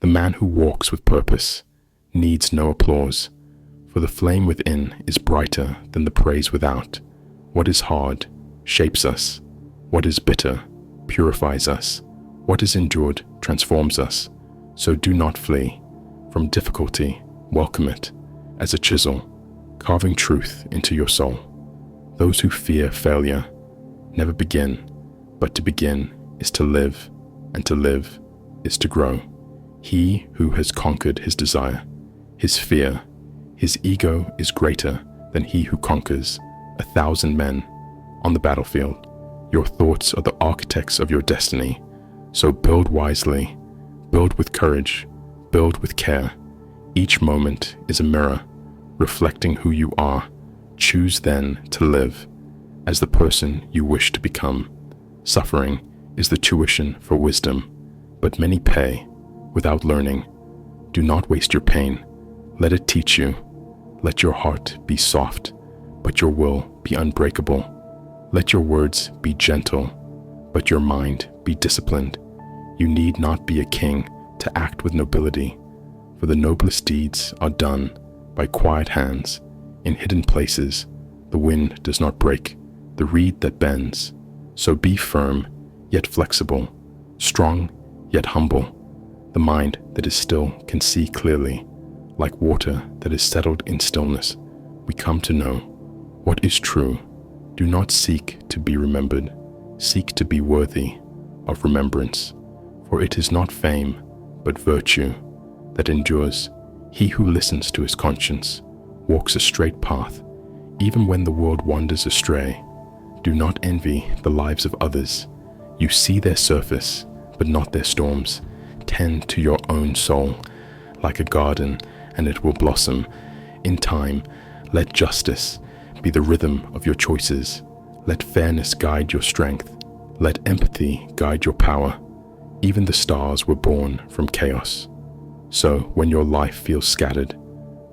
The man who walks with purpose needs no applause, for the flame within is brighter than the praise without. What is hard shapes us. What is bitter purifies us. What is endured transforms us. So do not flee from difficulty. Welcome it as a chisel, carving truth into your soul. Those who fear failure never begin, but to begin is to live, and to live is to grow. He who has conquered his desire, his fear, his ego is greater than he who conquers 1,000 men on the battlefield. Your thoughts are the architects of your destiny, so build wisely, build with courage, build with care. Each moment is a mirror, reflecting who you are. Choose then to live as the person you wish to become. Suffering is the tuition for wisdom, but many pay without learning. Do not waste your pain. Let it teach you. Let your heart be soft, but your will be unbreakable. Let your words be gentle, but your mind be disciplined. You need not be a king to act with nobility, for the noblest deeds are done by quiet hands. In hidden places, the wind does not break the reed that bends. So be firm, yet flexible, strong, yet humble. The mind that is still can see clearly. Like water that is settled in stillness, we come to know what is true. Do not seek to be remembered. Seek to be worthy of remembrance. For it is not fame, but virtue that endures. He who listens to his conscience walks a straight path, even when the world wanders astray. Do not envy the lives of others. You see their surface, but not their storms. Tend to your own soul like a garden, and it will blossom. In time, let justice be the rhythm of your choices. Let fairness guide your strength. Let empathy guide your power. Even the stars were born from chaos. So when your life feels scattered,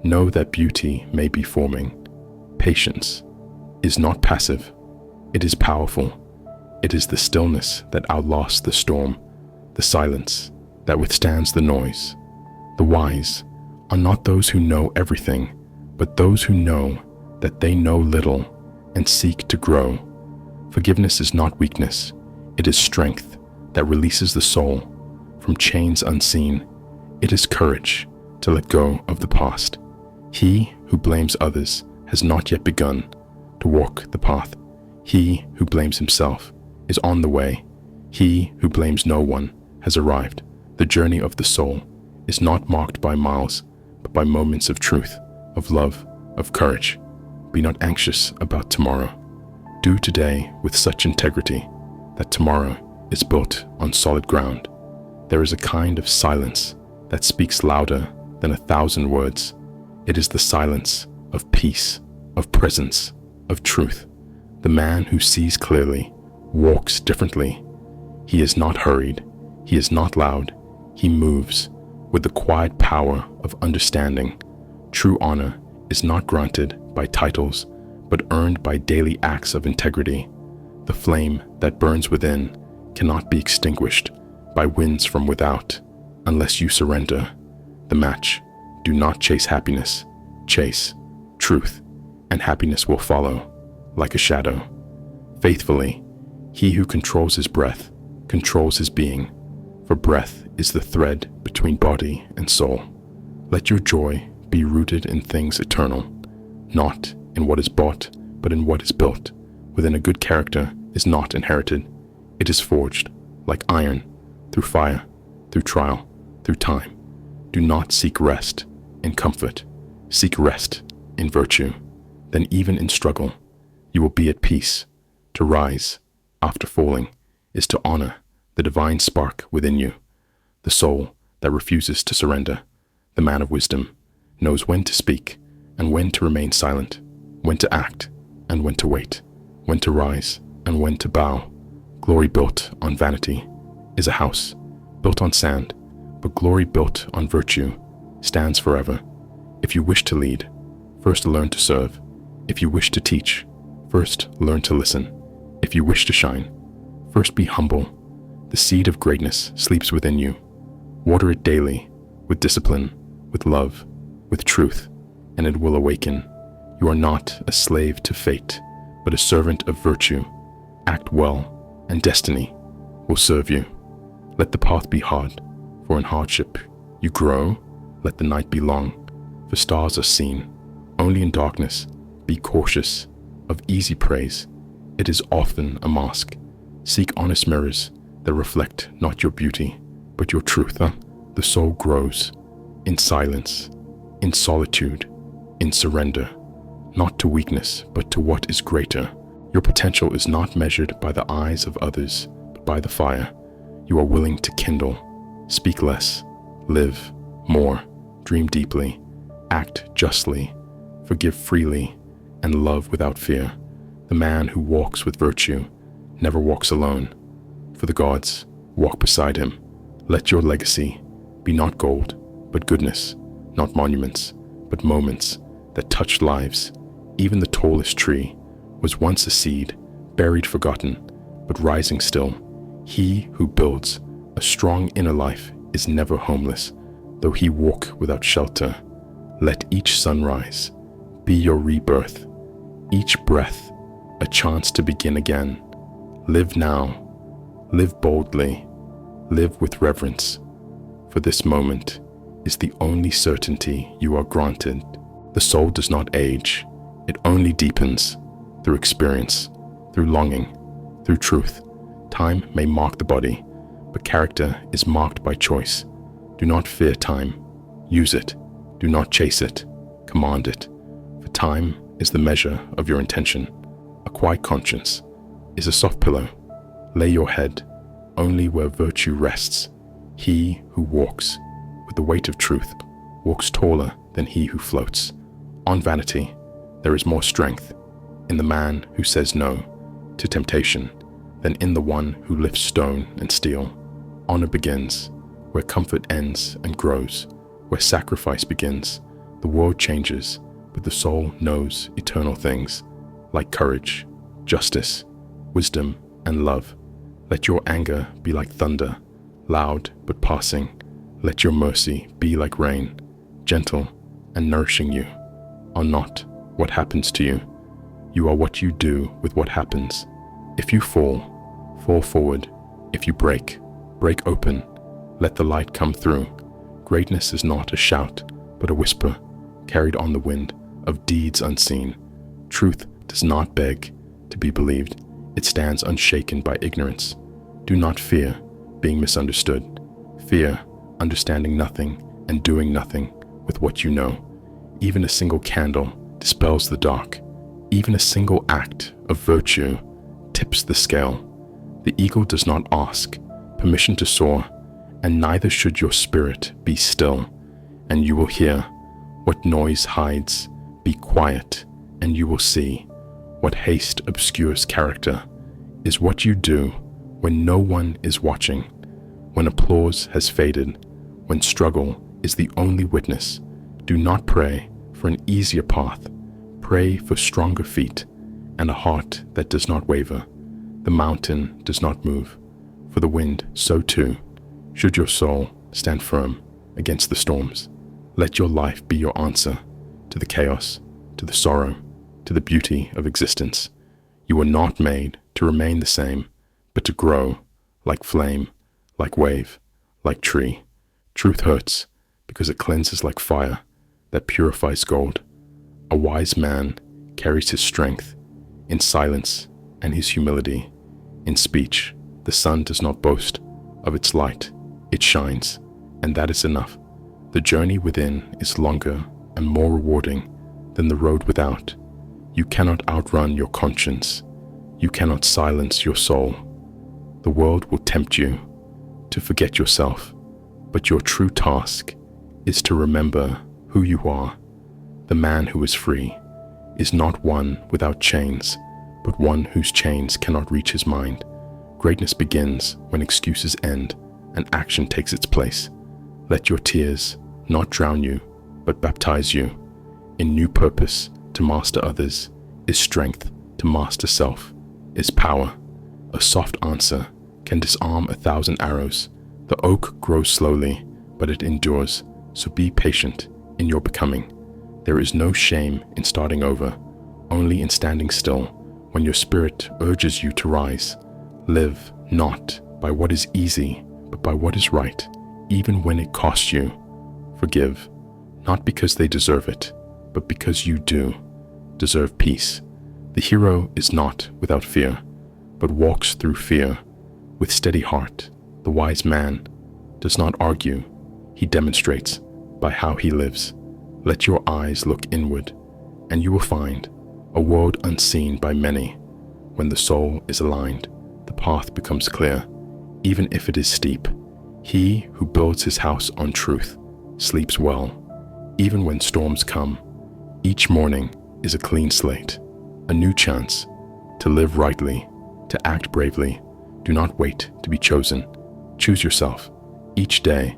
know that beauty may be forming. Patience is not passive. It is powerful. It is the stillness that outlasts the storm, the silence that withstands the noise. The wise are not those who know everything, but those who know that they know little and seek to grow. Forgiveness is not weakness. It is strength that releases the soul from chains unseen. It is courage to let go of the past. He who blames others has not yet begun to walk the path. He who blames himself is on the way. He who blames no one has arrived. The journey of the soul is not marked by miles, but by moments of truth, of love, of courage. Be not anxious about tomorrow. Do today with such integrity that tomorrow is built on solid ground. There is a kind of silence that speaks louder than 1,000 words. It is the silence of peace, of presence, of truth. The man who sees clearly walks differently. He is not hurried. He is not loud. He moves with the quiet power of understanding. True honor is not granted by titles, but earned by daily acts of integrity. The flame that burns within cannot be extinguished by winds from without unless you surrender the match. Do not chase happiness. Chase truth, and happiness will follow like a shadow. Faithfully, he who controls his breath controls his being, for breath is the thread between body and soul. Let your joy be rooted in things eternal, not in what is bought, but in what is built. Within a good character is not inherited. It is forged like iron, through fire, through trial, through time. Do not seek rest in comfort. Seek rest in virtue. Then even in struggle, you will be at peace. To rise after falling is to honor the divine spark within you. The soul that refuses to surrender, the man of wisdom, knows when to speak and when to remain silent, when to act and when to wait, when to rise and when to bow. Glory built on vanity is a house built on sand, but glory built on virtue stands forever. If you wish to lead, first learn to serve. If you wish to teach, first learn to listen. If you wish to shine, first be humble. The seed of greatness sleeps within you. Water it daily with discipline, with love, with truth, and it will awaken. You are not a slave to fate, but a servant of virtue. Act well, and destiny will serve you. Let the path be hard, for in hardship you grow. Let the night be long, for stars are seen only in darkness. Be cautious of easy praise. It is often a mask. Seek honest mirrors that reflect not your beauty, but your truth. The soul grows in silence, in solitude, in surrender, not to weakness, but to what is greater. Your potential is not measured by the eyes of others, but by the fire you are willing to kindle. Speak less, live more, dream deeply, act justly, forgive freely, and love without fear. The man who walks with virtue never walks alone, for the gods walk beside him. Let your legacy be not gold, but goodness, not monuments, but moments that touch lives. Even the tallest tree was once a seed, buried, forgotten, but rising still. He who builds a strong inner life is never homeless, though he walk without shelter. Let each sunrise be your rebirth, each breath a chance to begin again. Live now, live boldly, live with reverence, for this moment is the only certainty you are granted. The soul does not age, it only deepens through experience, through longing, through truth. Time may mark the body, but character is marked by choice. Do not fear time, use it. Do not chase it, command it. For time is the measure of your intention. A quiet conscience is a soft pillow. Lay your head only where virtue rests. He who walks with the weight of truth walks taller than he who floats. On vanity, there is more strength in the man who says no to temptation than in the one who lifts stone and steel. Honor begins where comfort ends and grows, where sacrifice begins. The world changes, but the soul knows eternal things, like courage, justice, wisdom, and love. Let your anger be like thunder, loud but passing. Let your mercy be like rain, gentle and nourishing. You are not what happens to you. You are what you do with what happens. If you fall, fall forward. If you break, break open. Let the light come through. Greatness is not a shout, but a whisper, carried on the wind of deeds unseen. Truth does not beg to be believed. It stands unshaken by ignorance. Do not fear being misunderstood. Fear understanding nothing and doing nothing with what you know. Even a single candle dispels the dark. Even a single act of virtue tips the scale. The eagle does not ask permission to soar, and neither should your spirit be still, and you will hear what noise hides. Be quiet, and you will see what haste obscures character is what you do when no one is watching, when applause has faded, when struggle is the only witness. Do not pray for an easier path. Pray for stronger feet and a heart that does not waver. The mountain does not move, for the wind so too should your soul stand firm against the storms. Let your life be your answer to the chaos, to the sorrow, to the beauty of existence. You were not made to remain the same, but to grow like flame, like wave, like tree. Truth hurts because it cleanses like fire that purifies gold. A wise man carries his strength in silence and his humility in speech. The sun does not boast of its light. It shines, and that is enough. The journey within is longer and more rewarding than the road without. You cannot outrun your conscience. You cannot silence your soul. The world will tempt you to forget yourself, but your true task is to remember who you are. The man who is free is not one without chains, but one whose chains cannot reach his mind. Greatness begins when excuses end and action takes its place. Let your tears not drown you, but baptize you in new purpose. To master others is strength. To master self is power. A soft answer can disarm 1,000 arrows. The oak grows slowly, but it endures. so be patient in your becoming. There is no shame in starting over, only in standing still when your spirit urges you to rise. Live not by what is easy, but by what is right, even when it costs you. Forgive, not because they deserve it, but because you do deserve peace. The hero is not without fear, but walks through fear with steady heart. The wise man does not argue, he demonstrates by how he lives. Let your eyes look inward, and you will find a world unseen by many. When the soul is aligned, the path becomes clear, even if it is steep. He who builds his house on truth sleeps well, even when storms come. Each morning is a clean slate, a new chance to live rightly, to act bravely. Do not wait to be chosen. Choose yourself each day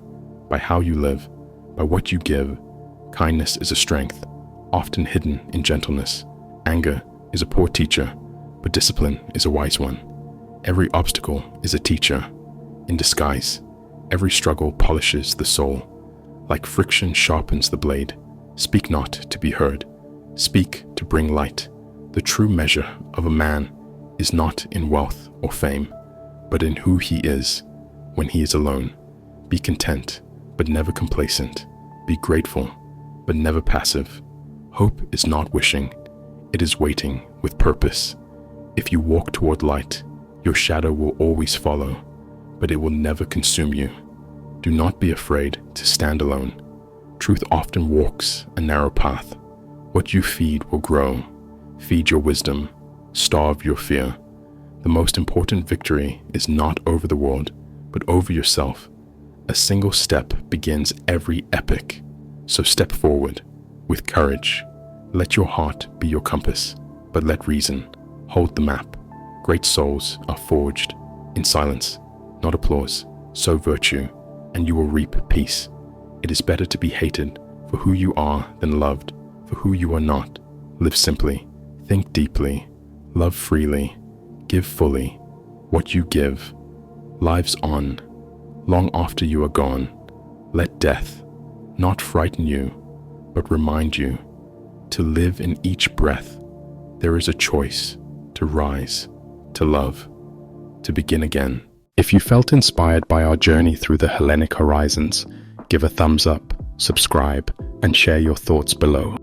by how you live, by what you give. Kindness is a strength, often hidden in gentleness. Anger is a poor teacher, but discipline is a wise one. Every obstacle is a teacher in disguise. Every struggle polishes the soul. Like friction sharpens the blade. Speak not to be heard. Speak to bring light. The true measure of a man is not in wealth or fame, but in who he is when he is alone. Be content, but never complacent. Be grateful, but never passive. Hope is not wishing, it is waiting with purpose. If you walk toward light, your shadow will always follow, but it will never consume you. Do not be afraid to stand alone. Truth often walks a narrow path. What you feed will grow. Feed your wisdom, starve your fear. The most important victory is not over the world, but over yourself. A single step begins every epic, so step forward with courage. Let your heart be your compass, but let reason hold the map. Great souls are forged in silence, not applause. Sow virtue, and you will reap peace. It is better to be hated for who you are than loved for who you are not. Live simply, think deeply, love freely, give fully. What you give lives on, long after you are gone. Let death not frighten you, but remind you to live in each breath. There is a choice to rise, to love, to begin again. If you felt inspired by our journey through the Hellenic horizons, give a thumbs up, subscribe, and share your thoughts below.